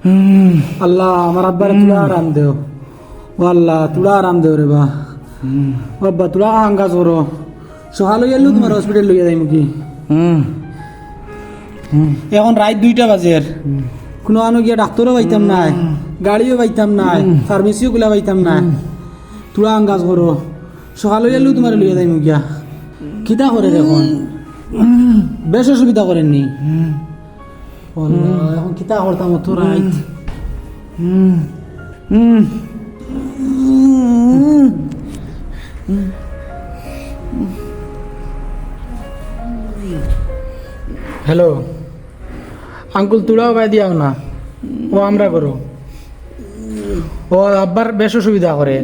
আল্লাহ আমার আব্বার তুলা আরাম দেও ও আল্লাহ তুলা আরাম দেও রে বা বাবা তুলা আঙ্গাজ করো সকাল হইয়া লু তোমার হসপিটাল লইয়া যাই মুখি এখন রাত 2টা বাজের কোনো আনো গিয়া ডাক্তারও পাইতাম নাই গাড়িও পাইতাম নাই ফার্মেসিও গুলা পাইতাম নাই তুলা আঙ্গাজ করো সকাল হইয়া লু তোমার লইয়া যাই মুখিয়া কিতা করে এখন বেশ অসুবিধা করেননি এখন কিতা করতাম তো রাইট হ্যালো আঙ্কুল তুলাও বাই দিয়াও না ও আমরা করো ও আব্বার বেশ অসুবিধা করে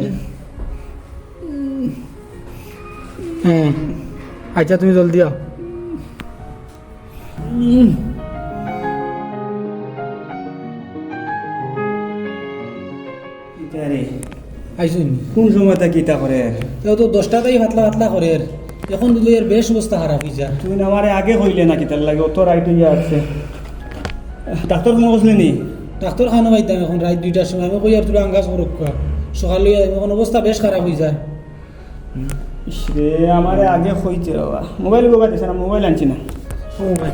হ্যাঁ আচ্ছা তুমি জলদি আও আইসুন কোন সময়টা কিতা করে তো 10টাতেই পাতলা পাতলা করে এখন তো এর বেশ অবস্থা খারাপ হয়ে যায় তুমি আমারে আগে হইলে না কিতার লাগে অত রাইট হইয়া আছে ডাক্তার ফোন করছিলি নি ডাক্তার খানো পাইতাম এখন রাত 2টার সময় আমি কই আর তুই আঙ্গাজ করুক সকালে এখন অবস্থা বেশ খারাপ হয়ে যায় রে আমারে আগে হইছে বাবা মোবাইল গোবা দিছ না মোবাইল আনছি না ও ভাই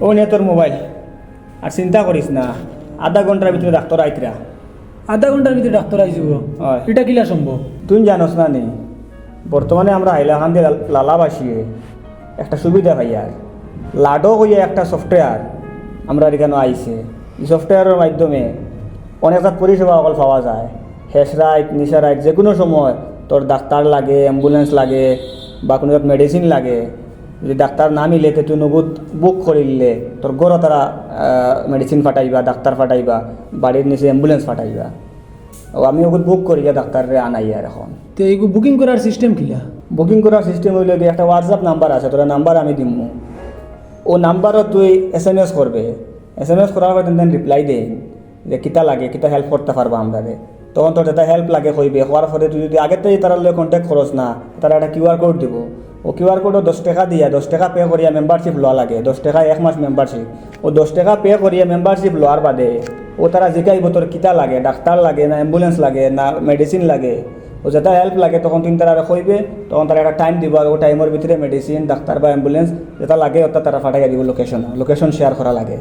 ও নিয়ে তোর মোবাইল আর চিন্তা করিস না আধা ঘন্টার ভিতরে ডাক্তার আইতরা আধা ঘন্টার ভিতরে ডাক্তার আইসব হয় এটা কিলা সম্ভব তুই জানোস না নি বর্তমানে আমরা হাইলাকান দিয়ে লালাবাসিয়ে একটা সুবিধা পাই আর লাডো হইয়া একটা সফটওয়্যার আমরা এখানে আইছে এই সফটওয়্যারের মাধ্যমে অনেকটা পরিষেবা অকল পাওয়া যায় হেস রাইট নিশা রাইট যে কোনো সময় তোর ডাক্তার লাগে অ্যাম্বুলেন্স লাগে বা কোনো মেডিসিন লাগে যদি ডাক্তার না মিলে তুই নগদ বুক করিলে তোর ঘরও তারা মেডিসিন ফাটাইবা ডাক্তার ফাটাইবা বাড়ির নিচে অ্যাম্বুলেন্স ফাটাইবা ও আমি ওগুলো বুক করি যে ডাক্তারে আনাই আর এখন তো এই বুকিং করার সিস্টেম কিলা বুকিং করার সিস্টেম হইলে কি একটা হোয়াটসঅ্যাপ নাম্বার আছে তোরা নাম্বার আমি দিম ও নাম্বারও তুই SMS করবে SMS করার পর দেন রিপ্লাই দে যে কিতা লাগে কিতা হেল্প করতে পারবা আমরা রে তখন তোর যেটা হেল্প লাগে হইবে হওয়ার পরে তুই যদি আগের থেকে তারা লগে কন্ট্যাক্ট করস না তারা একটা QR কোড দিব ও QR কোডও 10 টাকা দিয়া 10 টাকা পে করিয়া মেম্বারশিপ লওয়া লাগে 10 টাকা 1 মাস মেম্বারশিপ ও 10 টাকা পে করিয়া মেম্বারশিপ লওয়ার বাদে ও তারা জিকাইব তোর কিতা লাগে ডাক্তার লাগে না অ্যাম্বুলেন্স লাগে না মেডিসিন লাগে ও যেটা হেল্প লাগে তখন তুমি তারা কইবে তখন তারা একটা টাইম দিব আর ও টাইমের ভিতরে মেডিসিন ডাক্তার বা অ্যাম্বুলেন্স যেটা লাগে ওটা তারা ফাটাইয়া দিব লোকেশন শেয়ার করা লাগে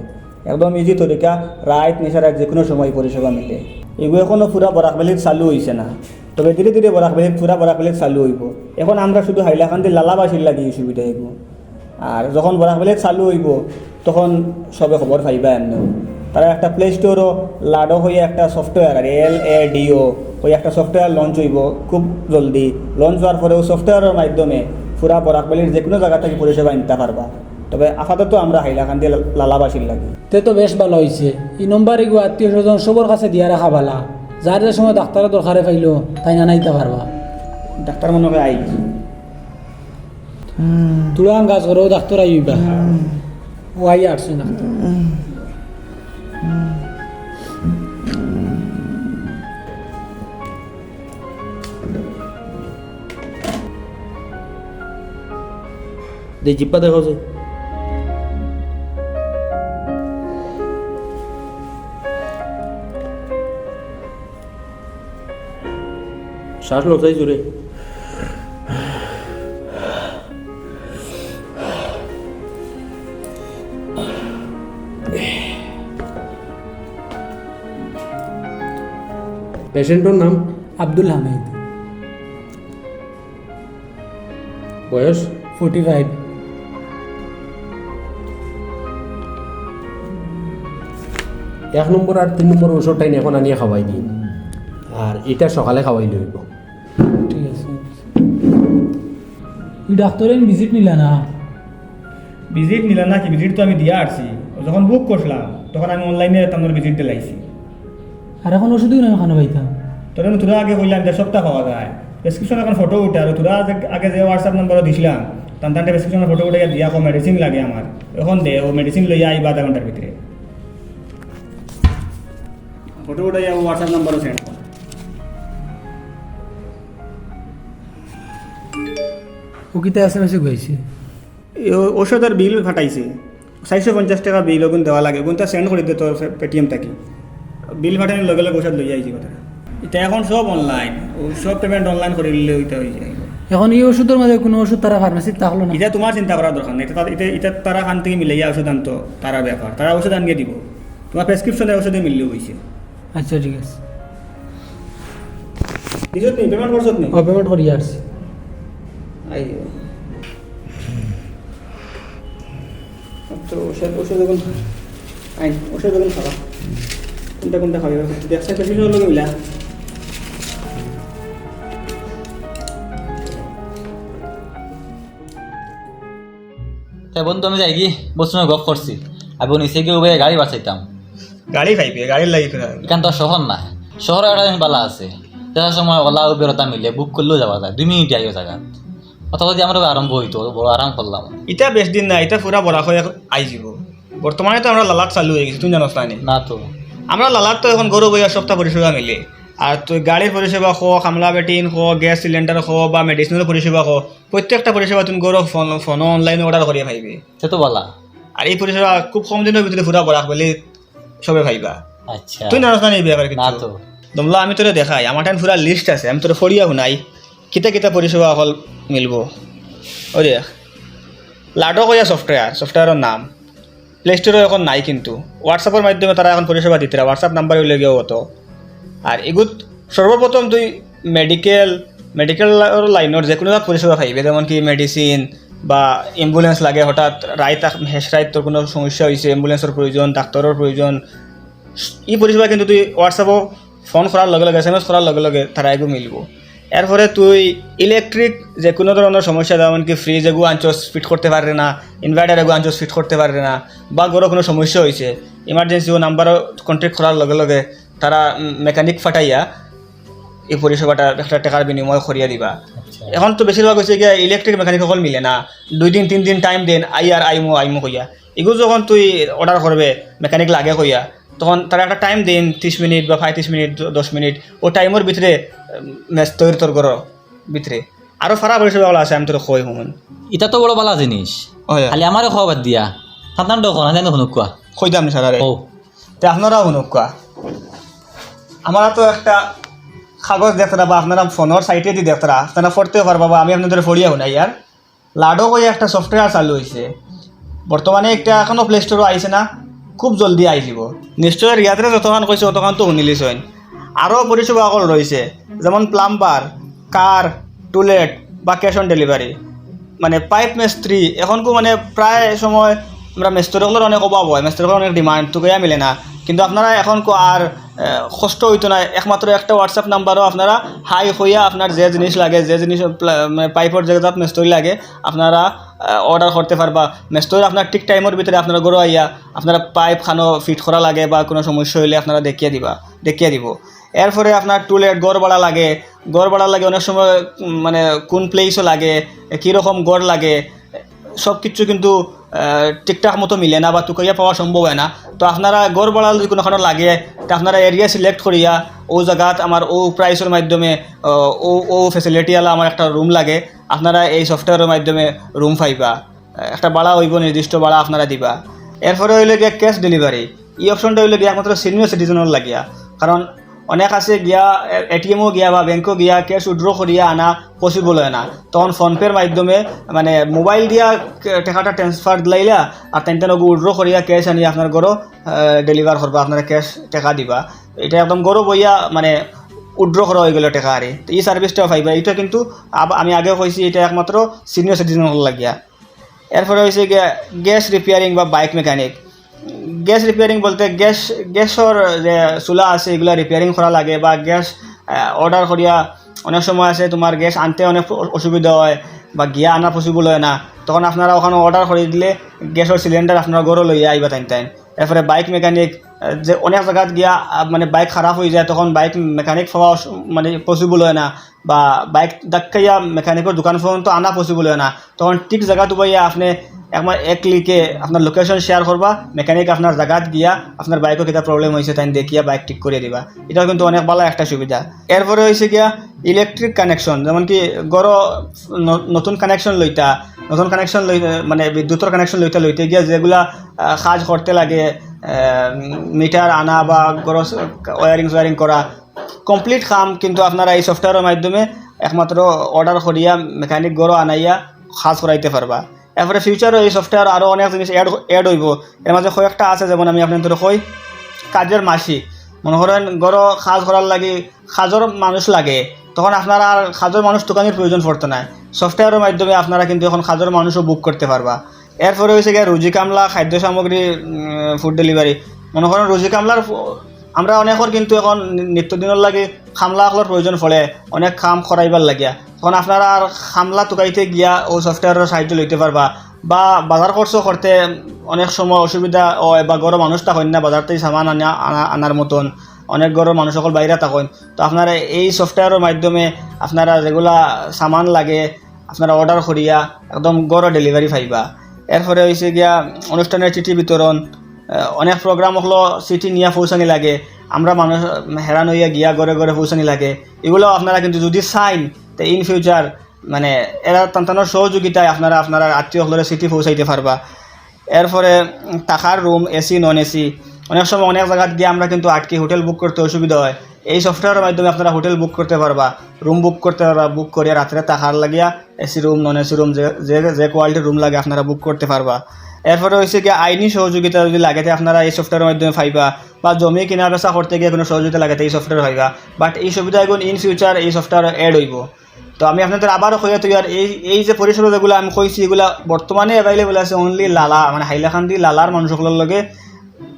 একদম ইজি তরিকা রাইট নিশা রাইট যে কোনো সময় পরিষেবা মিলে এগুলো এখনও পুরা বরাকবেলিত চালু হয়েছে না তবে ধীরে ধীরে বরাকবেলিত চালু হইব এখন আমরা শুধু হাইলাকান্দি লালাবাসীর লাগে এই সুবিধা হইব আর যখন বরাকবেলিত চালু হইব তখন সবে খবর পাইবা এমনিও তারা একটা প্লে স্টোরও লাডো হয়ে একটা সফটওয়্যার আর LADO ওই একটা সফটওয়্যার লঞ্চ হইব খুব জলদি লঞ্চ হওয়ার পরে ওই সফটওয়্যারের মাধ্যমে পুরা বরাকবেলির যে কোনো জায়গা থেকে পরিষেবা নিতে পারবা তবে আপাতত আমরা হাইলাকান্দি লালাবাসীর লাগে তে তো বেশ ভালো হয়েছে এই নম্বর এগুলো আত্মীয় স্বজন সবার কাছে দিয়া রাখা ভালা যার যে সময় ডাক্তারের দরকারে পাইলো তাই না নাইতে পারবা ডাক্তার মনে হয় আই তুলান গাছ করো ডাক্তার আইবা ও আই আসছে না জিপ্পা দেখো যে শ্বাস লড়াই জোরে পেশেন্টর নাম আব্দুল হামিদ বয়স 45। এক নম্বর আর 3 নম্বর ওষুধটাই এখন আনিয়ে খাওয়াই দিন, আর এটা সকালে খাওয়াই লইব। ঠিক আছে। এই ডাক্তারের ভিজিট নিলা না? ভিজিট নিলাম না কি, ভিজিট তো আমি দিয়ে আসছি। যখন বুক করলাম তখন আমি অনলাইনে তোমার ভিজিট দিলাইছি। আর এখন ওষুধও না খানো পাইতাম। তখন তোরা আগে বললাম যে সপ্তাহ পাওয়া যায়, প্রেসক্রিপশন এখন ফটো উঠে, আর তোরা আগে যে হোয়াটসঅ্যাপ নম্বরও দিছিলাম তার প্রেসক্রিপশনের ফটো উঠে দিয়া মেডিসিন লাগে আমার, এখন দে ও মেডিসিন লইয়া আইবা আধা ঘন্টার ভিতরে। ফটো উঠে হোয়াটসঅ্যাপ নম্বরও সেন্ড কর। ও কিতা SMS গইছে? ওষুধের বিল ফাটাইছে, 450 টাকা বিল ওগুন দেওয়া লাগে, ওগুনটা সেন্ড করে দে তোর পেটিএম থাকি। বিল ফাটানোর লগে লগে ওষুধ লইয়া আইছি কথা। এটা এখন সব অনলাইন, সব পেমেন্ট অনলাইন করে দিলে ওইটা হয়ে যায়। এখন এই ওষুধের মাঝে কোনো ওষুধ তারা ফার্মেসিত থাকলো না? এটা তোমার চিন্তা করার দরকার নেই, এটা তারা খান থেকে মিলাইয়া ওষুধ আনতো, তারা ব্যাপার, তারা ওষুধ আনিয়ে দিব, তোমার প্রেসক্রিপশনের ওষুধে মিললেও হয়েছে। আচ্ছা ঠিক আছে। দিছত নেই, পেমেন্ট করছত নেই? ও পেমেন্ট করি আসছি। আইও তো ওষুধ এখন আই, ওষুধ এখন খাবা, কোনটা কোনটা খাবে দেখছে প্রেসক্রিপশনের লগে মিলা। তাই বন্ধু আমি যাই কি বসে গপ করছি, আমি নিচে গিয়ে উবে গাড়ি বাঁচাইতাম। গাড়ি পাইবে, গাড়ির লাগি ফেরা এখান তো শহর না, শহরে একটা জিনিস বালা আছে, যাওয়ার সময় ওলা উবেরতা মিলে বুক করলেও যাওয়া যায়, 2 মিনিট আইও জায়গা। অথবা যদি আমরা আরম্ভ হইতো বড় আরাম করলাম। এটা বেশ দিন না, এটা পুরা বড়া হয়ে আই যাব। বর্তমানে তো আমরা লালাট চালু হয়ে গেছি, তুমি জানো না? না তো আমরা লালাট তো এখন গরু বইয়া সপ্তাহ পরিষেবা মিলে, আর তুই গাড়ির পরিষেবা হোক, হামলা বেটিন হোক, গ্যাস সিলিন্ডার হোক বা মেডিসিনের পরিষেবা হোক, প্রত্যেকটা পরিষেবা তুমি গরু ফোন অনলাইনে অর্ডার করিয়া পাইবে। সে তো বলা। আর এই পরিষেবা খুব কম দিনের ভিতরে পুরা বরাক বলে সবে পাইবা। আচ্ছা তুই জানো না এই ব্যাপারে না কিছু? তো তোমরা আমি তোরে দেখাই, আমার টাইম পুরা লিস্ট আছে, আমি তোরে ফড়িয়া শুনাই কিতা কিতা পরিষেবা হল মিলবো। ও দেখ, লাডো কইয়া সফটওয়্যারের নাম প্লে স্টোরে এখন নাই, কিন্তু হোয়াটসঅ্যাপের মাধ্যমে তারা এখন পরিষেবা দিতে, হোয়াটসঅ্যাপ নাম্বার হইলে গিয়েও হতো। আর এগুত সর্বপ্রথম তুই মেডিকেল লাইনের যে কোনো পরিষেবা পাইবে, যেমন কি মেডিসিন বা অ্যাম্বুলেন্স লাগে, হঠাৎ রাইত তোর কোনো সমস্যা হয়েছে, অ্যাম্বুলেন্সের প্রয়োজন, ডাক্তারের প্রয়োজন, এই পরিষেবা কিন্তু তুই হোয়াটসঅ্যাপও ফোন করার লগে লগে SMS করার লগে লগে তারা এগু মিলব। এরপরে তুই ইলেকট্রিক যে কোনো ধরনের সমস্যা, যেমন কি ফ্রিজ এগু আনচস ফিট করতে পারে না, ইনভার্টার এগু আনচস ফিট করতে পারে না, বা গরো কোনো সমস্যা হয়েছে, ইমার্জেন্সি ও নাম্বারও কন্ট্যাক্ট করার লগে লগে তারা মেকানিক ফাটাইয়া এই পরিষেবাটা একটা টাকার বিনিময় করিয়া দিবা। এখন তো বেশিরভাগ হয়েছে গিয়া ইলেকট্রিক মেকানিক সকল মিলে না, 2 দিন 3 দিন টাইম দেন, আইমো কইয়া। এগুলো যখন তুই অর্ডার করবে মেকানিক লাগে কইয়া, তখন তারা একটা টাইম দিন 30 মিনিট বা 35 মিনিট 10 মিনিট, ও টাইমের ভিতরে ম্যাচ তৈরি তোর ঘর ভিতরে। আরও ফারা পরিষেবাগুলো আছে, আমি তোর কই হুন। এটা তো বড় বালা জিনিস, খালি আমারও খাওয়া বাদ দিয়া সাধারণ ডক না জানো শুনুক কোয়া কই দাম সারা রে। ও তো আপনারাও শুনুক কোয়া, আমরা তো একটা কাগজ দেখতরা বা আপনারা ফোনের সাইটে দিয়ে দেখতরা, আপনারা পড়তেও পারবা বা আমি আপনাদের পড়িয়া শুনাই। আর লাডো কই একটা সফটওয়্যার চালু হয়েছে বর্তমানে, একটা এখনও প্লে স্টোরও আইছে না, খুব জলদি আই যাব নিশ্চয়। ইয়াতে যতক্ষণ কৈছে ততক্ষণ তো শুনিলিছ। আরও পরিষেবা অকল রয়েছে, যেমন প্লাম্বার, কার, টুলেট বা ক্যাশ অন ডেলিভারি, মানে পাইপ মিস্ত্রি। এখনকো মানে প্রায় সময় আমরা মিস্ত্রিগুলোর অনেক অভাব হয়, মিস্ত্রিগুলোর অনেক ডিমান্ড, তো গিয়া মিলে না। কিন্তু আপনারা এখনকো আর কষ্ট হইতো না, একমাত্র একটা হোয়াটসঅ্যাপ নাম্বারও আপনারা হাই হইয়া আপনার যে জিনিস লাগে, যে জিনিস মানে পাইপের যে মিস্ত্রি লাগে, আপনারা অর্ডার করতে পারবা। মিস্ত্রি আপনার ঠিক টাইমের ভিতরে আপনারা গরু আইয়া আপনারা পাইপ খানো ফিট করা লাগে বা কোনো সমস্যা হইলে আপনারা দেখিয়ে দিব। এরপরে আপনার টুলেট গড় বাড়া লাগে অনেক সময়, মানে কোন প্লেসও লাগে, কীরকম গড় লাগে, সব কিছু কিন্তু ঠিকঠাক মতো মিলে না বা টুকাইয়া পাওয়া সম্ভব হয় না। তো আপনারা গড় বাড়া যদি কোনোখানে লাগে, তো আপনারা এরিয়া সিলেক্ট করিয়া ও জায়গাত আমার ও প্রাইসের মাধ্যমে ও ফেসিলিটিওয়ালা আমার একটা রুম লাগে, আপনারা এই সফটওয়্যারের মাধ্যমে রুম পাইবা, একটা বাড়া হইব, নির্দিষ্ট বাড়া আপনারা দিবা। এরপরে হইলে গিয়া ক্যাশ ডেলিভারি, এই অপশনটা হইলে গিয়া একমাত্র সিনিয়র সিটিজেনের লাগিয়া, কারণ অনেক আছে গিয়া এটিএমও গিয়া বা ব্যাংকও গিয়া ক্যাশ উইথড্র করিয়া আনা পসিবল হয় না, তখন ফোনপের মাধ্যমে মানে মোবাইল দিয়া টাকাটা ট্রান্সফার দিলাইলা, আর তেন উইথড্র করিয়া ক্যাশ আনি আপনার ঘরও ডেলিভার করবা, আপনারা ক্যাশ টাকা দিবা। এটা একদম গরো বইয়া মানে উইথড্র করা হয়ে গেল টাকা আরে, তো এই সার্ভিসটাও পাইবা। এটা কিন্তু আমি আগেও কইছি এটা একমাত্র সিনিয়র সিটিজেন লাগিয়া। এরপরে হয়েছে গিয়া গ্যাস রিপেয়ারিং বা বাইক মেকানিক। গ্যাস রিপেয়ারিং বলতে গ্যাসর যে চুলা আছে এগুলা রিপেয়ারিং করা লাগে, বা গ্যাস অর্ডার করিয়া অনেক সময় আছে তোমার গ্যাস আনতে অনেক অসুবিধা হয় বা গিয়া আনা পসিবল হয় না, তখন আপনারা ওখানে অর্ডার করে দিলে গ্যাসের সিলিন্ডার আপনারা ঘরে লইয়া আইবা টাইম। এরপরে বাইক মেকানিক, যে অনেক জায়গাত গিয়া মানে বাইক খারাপ হয়ে যায়, তখন বাইক মেকানিক পাওয়া মানে পসিবল হয় না, বা বাইক ধাক্কাইয়া মেকানিকের দোকান পর্যন্ত আনা পসিবল হয় না, তখন ঠিক জায়গাত পাইয়া আপনি একবার এক ক্লিকে আপনার লোকেশন শেয়ার করবা, মেকানিক আপনার জায়গাত গিয়া আপনার বাইকও কিতা প্রবলেম হয়েছে তাই দেখিয়া বাইক ঠিক করে দিবা। এটাও কিন্তু অনেক ভালো একটা সুবিধা। এরপরে হয়েছে গিয়া ইলেকট্রিক কানেকশন, যেমন কি গড় নতুন কানেকশন লইতা, মানে বিদ্যুতের কানেকশন লইতে গিয়া যেগুলা কাজ করতে লাগে, মিটার আনা বা গড় ওয়ারিং করা, কমপ্লিট কাম কিন্তু আপনারা এই সফটওয়্যারের মাধ্যমে একমাত্র অর্ডার করিয়া মেকানিক গড় আনাইয়া কাজ করাইতে পারবা। এরপরে ফিউচারও এই সফটওয়্যার আরও অনেক জিনিস অ্যাড হইব। এর মাঝে কয়েকটা আছে, যেমন আমি আপনাদের কই কাজের মাসি, মনে করেন গড় কাজ করার লাগে কাজের মানুষ লাগে, তখন আপনারা আর কাজের মানুষ দোকানের প্রয়োজন পড়তো না, সফটওয়্যারের মাধ্যমে আপনারা কিন্তু এখন কাজের মানুষও বুক করতে পারবা। এরপরে হয়েছে গিয়ে রুজি কামলা, খাদ্য সামগ্রী, ফুড ডেলিভারি। মনে করেন রুজি কামলার আমরা অনেকের কিন্তু এখন নিত্যদিনের লাগে খামলাগুলোর প্রয়োজন পড়ে, অনেক কাম করাইবার লাগিয়া, তখন আপনারা আর খামলা টুকাইতে গিয়া ও সফটওয়্যারের সাহায্য লইতে পারবা। বা বাজার খরচও করতে অনেক সময় অসুবিধা হয়, বা গরো মানুষ থাকেন না বাজার থেকে সামান আনার মতন, অনেক গরো মানুষ সকল বাইরে থাকেন, তো আপনারা এই সফটওয়্যারের মাধ্যমে আপনারা যেগুলা সামান লাগে আপনারা অর্ডার করিয়া একদম গড় ডেলিভারি পাইবা। এরপরে হয়েছে গিয়া অনুষ্ঠানের চিঠি বিতরণ, অনেক প্রোগ্রাম হলো চিঠি নিয়ে পৌঁছানি লাগে, আমরা মানুষ হেরান হইয়া গিয়া ঘরে ঘরে পৌঁছানি লাগে, এগুলো আপনারা কিন্তু যদি চাইন তো ইন ফিউচার মানে এরা তান্তানোর সহযোগিতায় আপনারা আত্মীয় হলে চিঠি পৌঁছাইতে পারবা। এরপরে থাকার রুম, এসি নন এসি, অনেক সময় অনেক জায়গাত গিয়ে আমরা কিন্তু আটকে হোটেল বুক করতে অসুবিধা হয়, এই সফটওয়্যারের মাধ্যমে আপনারা হোটেল বুক করতে পারবা, রুম বুক করতে পারবা, বুক করিয়া রাত্রে থাকার লাগিয়া AC room non AC room যে কোয়ালিটির রুম লাগে আপনারা বুক করতে পারবা। এরপরে হয়েছে কি আইনি সহযোগিতা যদি লাগে আপনারা এই সফটওয়্যারের মাধ্যমে পাইবা, বা জমি কেনা বেচা করতে গিয়ে কোনো সহযোগিতা লাগে এই সফটওয়্যার পাইবা। বাট এই সুবিধা এখন ইন ফিউচার এই সফটওয়্যার অ্যাড হইব। তো আমি আপনাদের আবারও কইয়া তুই আর এই যে পরিষেবা যেগুলো আমি কইছি এগুলা বর্তমানে অ্যাভেলেবল আছে অনলি লালা মানে হাইলাকান্দি লালার মানুষগুলোর লগে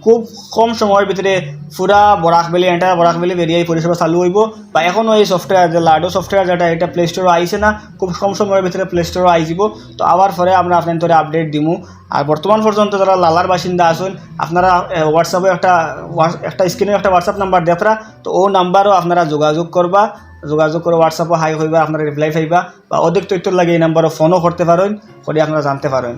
খুব কম সময়ের ভিতরে পুরা বরাকবেলি এন্টার বরাকবেলি বেরিয়ে এই পরিষেবা চালু হইব। বা এখনও এই সফটওয়্যার যে লাডো সফটওয়্যার যেটা এটা প্লে স্টোরে আইছে না, খুব কম সময়ের ভিতরে প্লে স্টোরে আইব। তো আবার পরে আমরা আপনাদের আপডেট দিমু। আর বর্তমান পর্যন্ত যারা লালার বাসিন্দা আসুন আপনারা হোয়াটসঅ্যাপে একটা স্ক্রিনে একটা হোয়াটসঅ্যাপ নাম্বার দেখরা, তো ও নাম্বারও আপনারা যোগাযোগ করে হোয়াটসঅ্যাপও হাই হইবা, আপনারা রিপ্লাই পাইবা, বা অধিক তথ্যর লাগে এই নাম্বারও ফোনও করতে পারেন, করে আপনারা জানতে পারেন।